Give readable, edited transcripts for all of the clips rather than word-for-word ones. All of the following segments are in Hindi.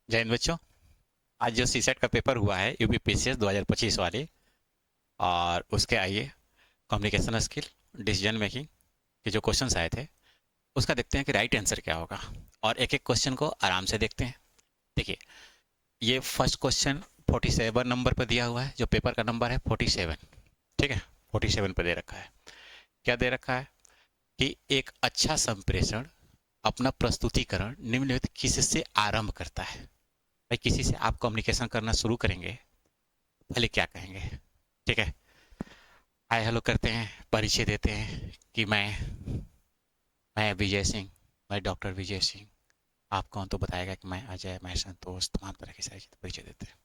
जय हिंद बच्चों। आज जो सीसेट का पेपर हुआ है यूपीपीसीएस 2025 वाले, और उसके आइए कम्युनिकेशन स्किल, डिसीजन मेकिंग के जो क्वेश्चंस आए थे उसका देखते हैं कि राइट आंसर क्या होगा। और एक एक क्वेश्चन को आराम से देखते हैं। देखिए, ये फर्स्ट क्वेश्चन 47 नंबर पर दिया हुआ है, जो पेपर का नंबर है 47। ठीक है, 47 पे दे रखा है। क्या दे रखा है कि एक अच्छा संप्रेषण अपना प्रस्तुतिकरण निम्नलिखित किससे आरंभ करता है। भाई, किसी से आप कम्युनिकेशन करना शुरू करेंगे, पहले क्या कहेंगे? ठीक है, हाय हेलो करते हैं, परिचय देते हैं कि मैं विजय सिंह, मैं डॉक्टर विजय सिंह। आप कौन? तो बताएगा कि मैं अजय, मैं संतोष, तमाम तरह की सारी चीज़ परिचय देते हैं।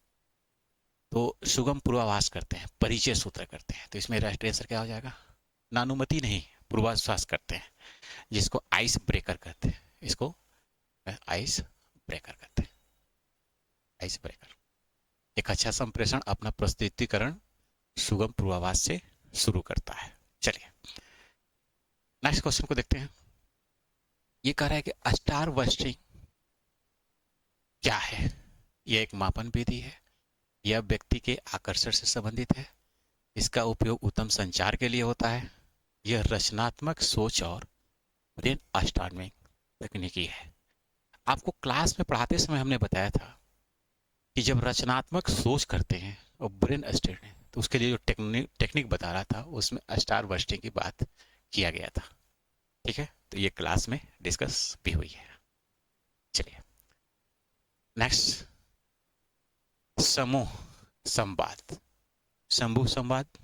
तो सुगम पूर्वाभास करते हैं, परिचय सूत्र करते हैं। तो इसमें राइट आंसर क्या हो जाएगा? नानुमति नहीं, पूर्वाभास करते हैं, जिसको आइस ब्रेकर कहते हैं। इसको आइस ब्रेकर कहते हैं। Ice breaker. एक अच्छा संप्रेषण अपना प्रस्तुतिकरण सुगम पूर्वाभास से शुरू करता है। चलिए, नेक्स्ट क्वेश्चन को देखते हैं। ये कह रहा है कि स्टार बस्टिंग क्या है? यह एक मापन विधि है, यह व्यक्ति के आकर्षण से संबंधित है, इसका उपयोग उत्तम संचार के लिए होता है, यह रचनात्मक सोच और ब्रेन स्टॉर्मिंग तकनीकी है। आपको क्लास में पढ़ाते समय हमने बताया था कि जब रचनात्मक सोच करते हैं और ब्रेन स्टॉर्मिंग, तो उसके लिए जो टेक्निक बता रहा था उसमें स्टार बस्टिंग की बात किया गया था। ठीक है, तो ये क्लास में डिस्कस भी हुई है। चलिए, नेक्स्ट, समूह संवाद। समूह संवाद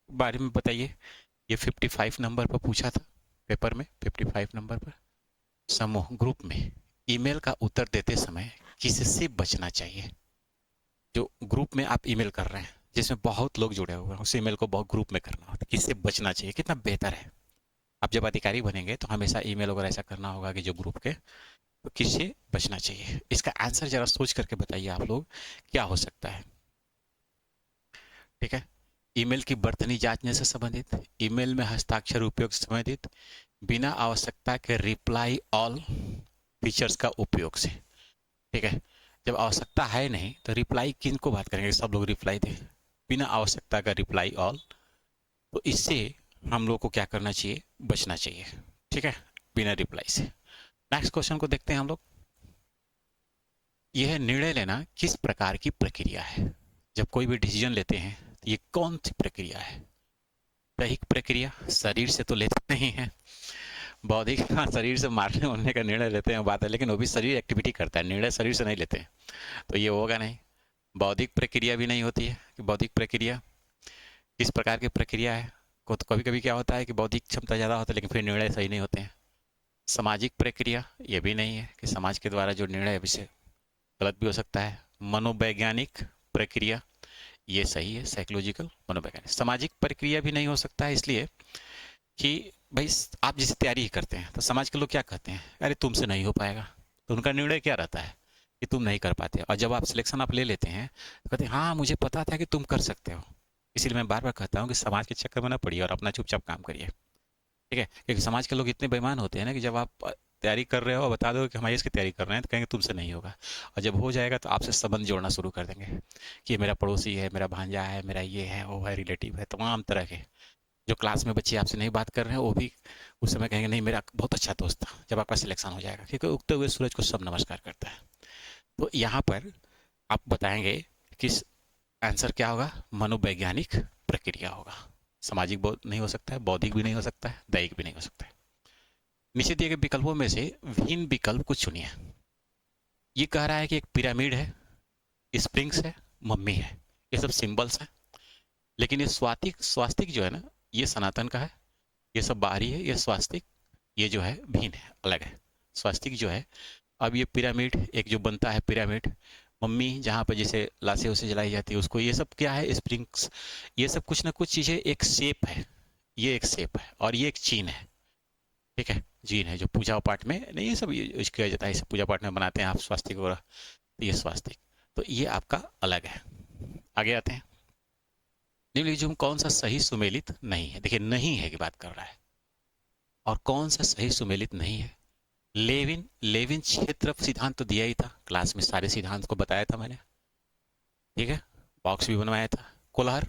बारे में बताइए। ये 55 नंबर पर पूछा था पेपर में, 55 नंबर पर। समूह ग्रुप में ईमेल का उत्तर देते समय किससे बचना चाहिए? जो ग्रुप में आप ईमेल कर रहे हैं, जिसमें बहुत लोग जुड़े हुए हैं, उस ईमेल को बहुत ग्रुप में करना होता है, किससे बचना चाहिए, कितना बेहतर है? आप जब अधिकारी बनेंगे तो हमेशा ईमेल वगैरह ऐसा करना होगा कि जो ग्रुप के, तो किससे बचना चाहिए? इसका आंसर जरा सोच करके बताइए आप लोग, क्या हो सकता है? ठीक है, ईमेल की बर्तनी जांचने से संबंधित, ईमेल में हस्ताक्षर उपयोग से संबंधित, बिना आवश्यकता के रिप्लाई ऑल फीचर्स का उपयोग से। ठीक है, जब आवश्यकता है नहीं तो रिप्लाई किन को बात करेंगे? सब लोग रिप्लाई दें, बिना आवश्यकता का रिप्लाई ऑल। तो इससे हम लोग को क्या करना चाहिए? बचना चाहिए। ठीक है, बिना रिप्लाई से। नेक्स्ट क्वेश्चन को देखते हैं हम लोग। यह निर्णय लेना किस प्रकार की प्रक्रिया है? जब कोई भी डिसीजन लेते हैं तो ये कौन सी प्रक्रिया है? दैहिक प्रक्रिया, शरीर से तो लेते नहीं है। बौद्धिक, हाँ, शरीर से मारने उड़ने का निर्णय लेते हैं, बात है, लेकिन वो भी शरीर एक्टिविटी करता है, निर्णय शरीर से नहीं लेते हैं, तो ये होगा नहीं। बौद्धिक प्रक्रिया भी नहीं होती है कि बौद्धिक प्रक्रिया किस प्रकार की प्रक्रिया है। को तो कभी कभी क्या होता है कि बौद्धिक क्षमता ज़्यादा होता है लेकिन फिर निर्णय सही नहीं होते हैं। सामाजिक प्रक्रिया ये भी नहीं है कि समाज के द्वारा जो निर्णय है विषय गलत भी हो सकता है। मनोवैज्ञानिक प्रक्रिया ये सही है, साइकोलॉजिकल मनोवैज्ञानिक। सामाजिक प्रक्रिया भी नहीं हो सकता है, इसलिए कि भाई, आप जैसे तैयारी ही करते हैं तो समाज के लोग क्या कहते हैं? अरे तुमसे नहीं हो पाएगा। तो उनका निर्णय क्या रहता है? कि तुम नहीं कर पाते। और जब आप सिलेक्शन आप ले लेते हैं तो कहते हैं हाँ मुझे पता था कि तुम कर सकते हो। इसीलिए मैं बार बार कहता हूँ कि समाज के चक्कर में ना पड़िए और अपना चुपचाप काम करिए। ठीक है, क्योंकि समाज के लोग इतने बेईमान होते हैं ना कि जब आप तैयारी कर रहे हो और बता दो कि हम आईएएस की तैयारी कर रहे हैं तो कहेंगे तुमसे नहीं होगा। और जब हो जाएगा तो आपसे संबंध जोड़ना शुरू कर देंगे कि ये मेरा पड़ोसी है, मेरा भांजा है, मेरा ये है, वो है, रिलेटिव है, तमाम तरह के। जो क्लास में बच्चे आपसे नहीं बात कर रहे हैं वो भी उस समय कहेंगे नहीं मेरा बहुत अच्छा दोस्त था। जब आपका सिलेक्शन हो जाएगा, क्योंकि उगते हुए सूरज को सब नमस्कार करता है। तो यहाँ पर आप बताएंगे कि आंसर क्या होगा? मनोवैज्ञानिक प्रक्रिया होगा। सामाजिक नहीं हो सकता है, बौद्धिक भी नहीं हो सकता है, दैहिक भी नहीं हो सकता है। नीचे दिए गए विकल्पों में से भिन्न विकल्प को चुनिए। ये कह रहा है कि एक पिरामिड है, स्प्रिंग्स है, मम्मी है, ये सब सिंबल्स हैं। लेकिन ये स्वास्तिक, स्वास्तिक जो है ना, ये सनातन का है, ये सब बाहरी है, ये स्वास्तिक, ये जो है भिन्न है, अलग है। स्वास्तिक जो है, अब ये पिरामिड एक जो बनता है पिरामिड, मम्मी जहाँ पर जैसे लाशें उसे जलाई जाती है उसको, ये सब क्या है? स्प्रिंग्स। ये सब कुछ ना कुछ चीज़ें एक शेप है, ये एक शेप है और ये एक चीन है। ठीक है, जीन है जो पूजा पाठ में नहीं, ये सब यूज किया जाता है, इसे पूजा पाठ में बनाते हैं आप स्वास्तिक वगैरह। तो ये स्वास्तिक, तो ये आपका अलग है। आगे आते हैं। निम्नलिखित कौन सा सही सुमेलित नहीं है? देखिए, नहीं है की बात कर रहा है, और कौन सा सही सुमेलित नहीं है? लेविन लेविन क्षेत्र सिद्धांत तो दिया ही था क्लास में, सारे सिद्धांत को बताया था मैंने, ठीक है, बॉक्स भी बनवाया था। कोलहर,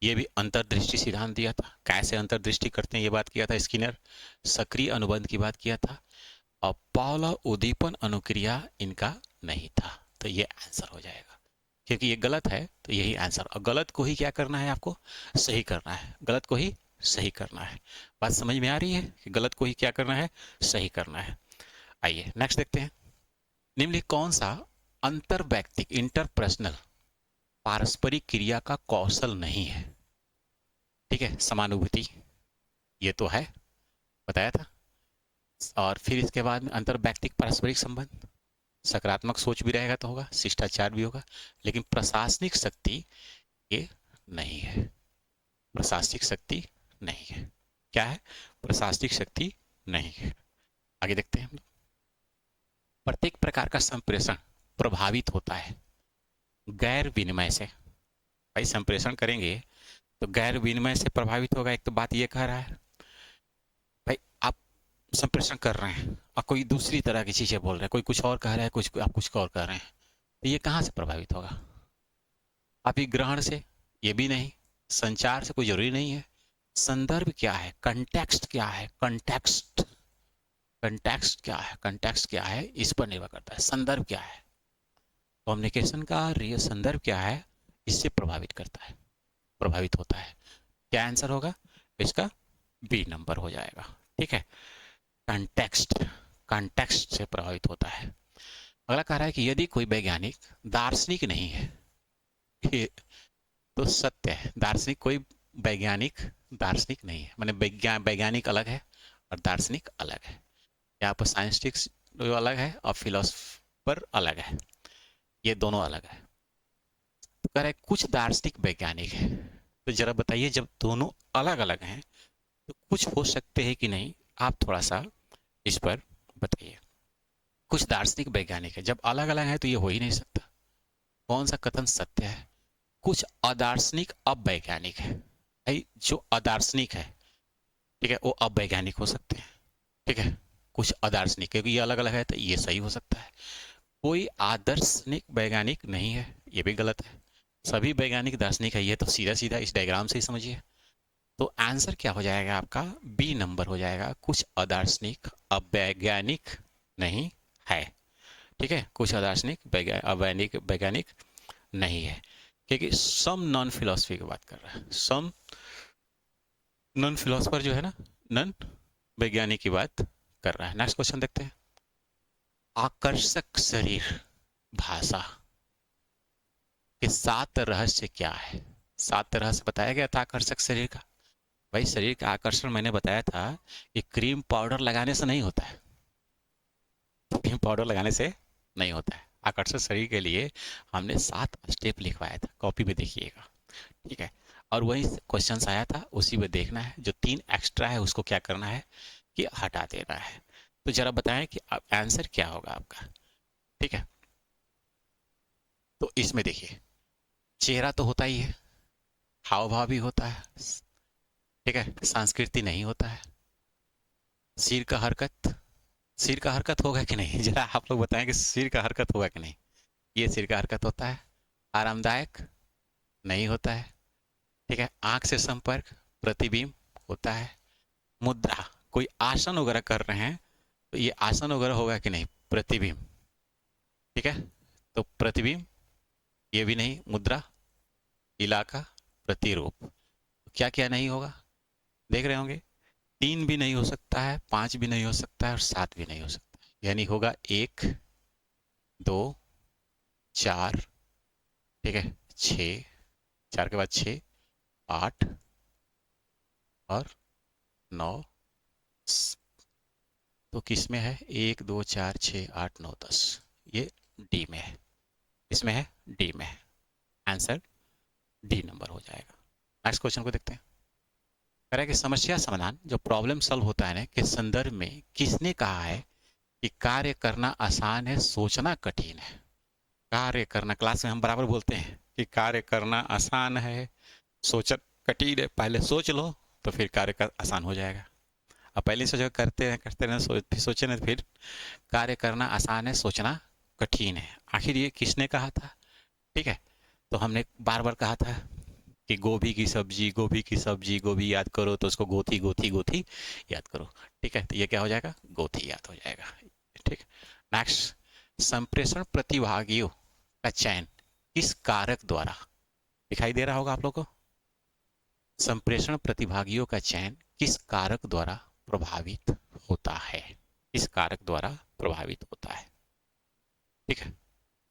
ये भी अंतर्दृष्टि सिद्धांत दिया था, कैसे अंतर्दृष्टि करते हैं ये बात किया था स्किनर। सक्रिय अनुबंध की बात किया था। और पावलोव उद्दीपन अनुक्रिया इनका नहीं था, तो ये आंसर हो जाएगा, क्योंकि ये गलत है तो यही आंसर। और गलत को ही क्या करना है आपको, सही करना है, गलत को ही सही करना है। बात समझ में आ रही है कि गलत को ही क्या करना है, सही करना है। आइए नेक्स्ट देखते हैं। निम्नलिखित कौन सा अंतर व्यक्तिक इंटरपर्सनल पारस्परिक क्रिया का कौशल नहीं है। ठीक है, समानुभूति ये तो है, बताया था। और फिर इसके बाद में अंतर व्यक्तिक पारस्परिक संबंध, सकारात्मक सोच भी रहेगा तो होगा, शिष्टाचार भी होगा, लेकिन प्रशासनिक शक्ति ये नहीं है, प्रशासनिक शक्ति नहीं है। क्या है, प्रशासनिक शक्ति नहीं है। आगे देखते हैं हम लोग। प्रत्येक प्रकार का संप्रेषण प्रभावित होता है गैर विनिमय से। भाई संप्रेषण करेंगे तो गैर विनिमय से प्रभावित होगा, एक तो बात ये कह रहा है। भाई आप संप्रेषण कर रहे हैं और कोई दूसरी तरह की चीजें बोल रहे हैं, कोई कुछ और कह रहा है, कुछ आप कुछ और कह रहे हैं, तो ये कहाँ से प्रभावित होगा। अभी ग्रहण से, ये भी नहीं। संचार से कोई जरूरी नहीं है। संदर्भ क्या है, कंटेक्स्ट क्या है, कंटेक्स्ट कंटेक्स्ट क्या है, कंटेक्स्ट क्या है, इस पर निर्भर करता है। संदर्भ क्या है, कम्युनिकेशन का संदर्भ क्या है, इससे प्रभावित करता है, प्रभावित होता है। क्या आंसर होगा इसका, बी नंबर हो जाएगा। ठीक है, कंटेक्स्ट, कंटेक्स्ट से प्रभावित होता है। अगला कह रहा है कि यदि कोई वैज्ञानिक दार्शनिक नहीं है, ये तो सत्य है, दार्शनिक कोई वैज्ञानिक दार्शनिक नहीं है, माने वैज्ञानिक अलग है और दार्शनिक अलग है। यहाँ पर साइंटिस्ट अलग है और फिलोसफर अलग है, ये दोनों अलग है। तो कह रहे कुछ दार्शनिक वैज्ञानिक है, तो जरा बताइए जब दोनों अलग अलग हैं तो कुछ हो सकते हैं कि नहीं, आप थोड़ा सा इस पर बताइए। कुछ दार्शनिक वैज्ञानिक है, जब अलग अलग है तो ये हो ही नहीं सकता। कौन सा कथन सत्य है। कुछ अदार्शनिक अवैज्ञानिक है, भाई जो अदार्शनिक है, ठीक है, वो अवैज्ञानिक हो सकते हैं। ठीक है, कुछ अदार्शनिक, क्योंकि ये अलग अलग है तो ये सही हो सकता है। कोई आदर्शनिक वैज्ञानिक नहीं है, ये भी गलत है। सभी वैज्ञानिक दार्शनिक है, ये तो सीधा सीधा इस डायग्राम से ही समझिए। तो आंसर क्या हो जाएगा आपका, बी नंबर हो जाएगा। कुछ अदार्शनिक अवैज्ञानिक नहीं है। ठीक है, कुछ अदार्शनिक अवैज्ञानिक वैज्ञानिक नहीं है, क्योंकि सम नॉन फिलोसफी की बात कर रहा है। सम नॉन फिलोसफर जो है ना, नॉन वैज्ञानिक की बात कर रहा है। नेक्स्ट क्वेश्चन देखते हैं। आकर्षक शरीर भाषा के 7 रहस्य क्या है। 7 रहस्य बताया गया था आकर्षक शरीर का। भाई शरीर का आकर्षण मैंने बताया था कि क्रीम पाउडर लगाने से नहीं होता है, क्रीम पाउडर लगाने से नहीं होता है। आकर्षक शरीर के लिए हमने 7 स्टेप लिखवाया था, कॉपी में देखिएगा। ठीक है, और वही क्वेश्चन आया था, उसी में देखना है। जो 3 एक्स्ट्रा है उसको क्या करना है कि हटा देना है। तो जरा बताएं कि आंसर क्या होगा आपका। ठीक है, तो इसमें देखिए, चेहरा तो होता ही है, हाव भाव भी होता है, ठीक है, संस्कृति नहीं होता है, सिर का हरकत, सिर का हरकत होगा कि नहीं, जरा आप लोग बताएं कि सिर का हरकत होगा कि नहीं। ये सिर का हरकत होता है। आरामदायक नहीं होता है। ठीक है, आंख से संपर्क, प्रतिबिंब होता है। मुद्रा, कोई आसन वगैरह कर रहे हैं तो ये आसन वगैरह होगा कि नहीं, प्रतिबिंब। ठीक है, तो प्रतिबिंब ये भी नहीं। मुद्रा, इलाका, प्रतिरूप, क्या क्या नहीं होगा देख रहे होंगे। 3 भी नहीं हो सकता है, 5 भी नहीं हो सकता है और 7 भी नहीं हो सकता है। यानी होगा 1 2 4, ठीक है, 6, 4 के बाद 6 8 और 9। तो किस में है, 1 2 4 6 8 9 10, ये डी में है, इसमें है डी में है। आंसर डी नंबर हो जाएगा। नेक्स्ट क्वेश्चन को देखते हैं। कह रहा है कि समस्या समाधान जो प्रॉब्लम सॉल्व होता है ना, के संदर्भ में किसने कहा है कि कार्य करना आसान है, सोचना कठिन है। कार्य करना, क्लास में हम बराबर बोलते हैं कि कार्य करना आसान है, सोचना कठिन है। पहले सोच लो तो फिर कार्य कर आसान हो जाएगा। अब पहले सोचो, करते रहे, फिर सोचे ना, फिर कार्य करना आसान है, सोचना कठिन है। आखिर ये किसने कहा था? ठीक है, तो हमने बार बार कहा था कि गोभी की सब्जी, गोभी की सब्जी, गोभी याद करो तो उसको गोथी गोथी गोथी याद करो। ठीक है, तो ये क्या हो जाएगा? गोथी याद हो जाएगा। ठीक। नेक्स्ट, संप्रेषण प्रतिभागियों का चयन किस कारक द्वारा, दिखाई दे रहा होगा आप लोग को, संप्रेषण प्रतिभागियों का चयन किस कारक द्वारा प्रभावित होता है? किस कारक द्वारा प्रभावित होता है? ठीक है,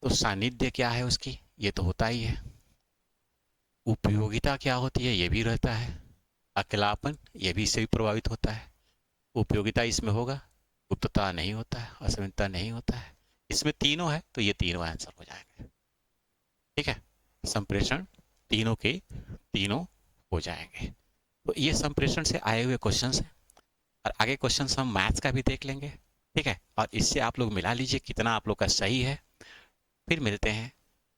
तो सानिध्य क्या है उसकी, ये तो होता ही है। उपयोगिता क्या होती है, ये भी रहता है। अकेलापन, ये भी इससे भी प्रभावित होता है। उपयोगिता इसमें होगा, गुप्तता नहीं होता है, असमितता नहीं होता है। इसमें तीनों है, तो ये तीनों आंसर हो जाएंगे। ठीक है, संप्रेषण तीनों के तीनों हो जाएंगे। तो ये संप्रेषण से आए हुए क्वेश्चंस हैं, और आगे क्वेश्चंस हम मैथ्स का भी देख लेंगे। ठीक है, और इससे आप लोग मिला लीजिए कितना आप लोग का सही है। फिर मिलते हैं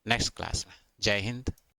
नेक्स्ट क्लास में। जय हिंद,